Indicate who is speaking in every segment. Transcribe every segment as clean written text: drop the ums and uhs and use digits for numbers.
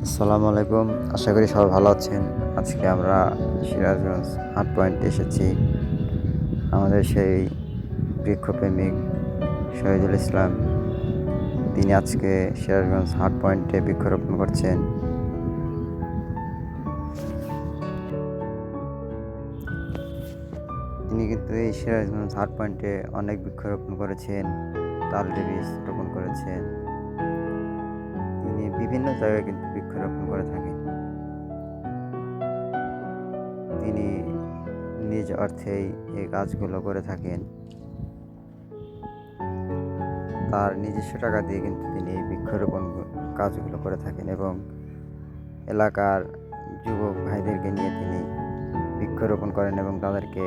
Speaker 1: আসসালামু আলাইকুম। আশা করি সবাই ভালো আছেন। আজকে আমরা সিরাজগঞ্জ হাট পয়েন্টে এসেছি। আমাদের সেই বৃক্ষপ্রেমিক শহীদুল ইসলাম, তিনি আজকে সিরাজগঞ্জ হাট পয়েন্টে বৃক্ষরোপণ করছেন। তিনি কিন্তু এই সিরাজগঞ্জ হাট পয়েন্টে অনেক বৃক্ষরোপণ করেছেন, তালদি বীজ রোপণ করেছেন। তিনি বিভিন্ন জায়গায় কিন্তু বৃক্ষরোপণ করে থাকেন। তিনি নিজ অর্থেই এই কাজগুলো করে থাকেন। তার নিজস্ব টাকা দিয়ে কিন্তু তিনি এই বৃক্ষরোপণ কাজগুলো করে থাকেন এবং এলাকার যুবক ভাইদেরকে নিয়ে তিনি বৃক্ষরোপণ করেন এবং তাদেরকে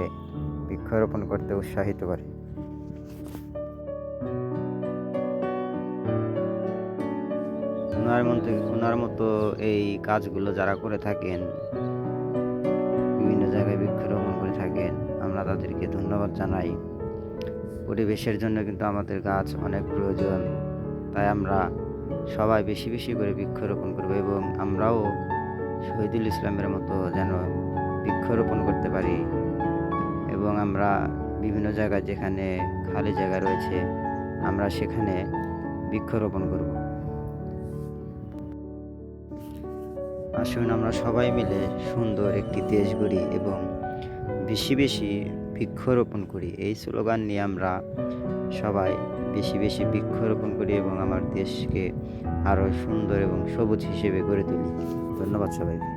Speaker 1: বৃক্ষরোপণ করতে উৎসাহিত করেন। ওনার মতো এই কাজগুলো যারা করে থাকেন, বিভিন্ন জায়গায় বৃক্ষরোপণ করে থাকেন, আমরা তাদেরকে ধন্যবাদ জানাই। পরিবেশের জন্য কিন্তু আমাদের গাছ অনেক প্রয়োজন, তাই আমরা সবাই বেশি বেশি করে বৃক্ষরোপণ করব এবং আমরাও শহীদুল ইসলামের মতো যেন বৃক্ষরোপণ করতে পারি এবং আমরা বিভিন্ন জায়গায় যেখানে খালি জায়গা রয়েছে আমরা সেখানে বৃক্ষরোপণ করব। আসুন আমরা সবাই মিলে সুন্দর একটি দেশ গড়ি এবং বেশি বেশি বৃক্ষরোপণ করি। এই স্লোগান নিয়ে আমরা সবাই বেশি বেশি বৃক্ষরোপণ করি এবং আমার দেশকে আরও সুন্দর এবং সবুজ হিসেবে গড়ে তুলি। ধন্যবাদ সবাইকে।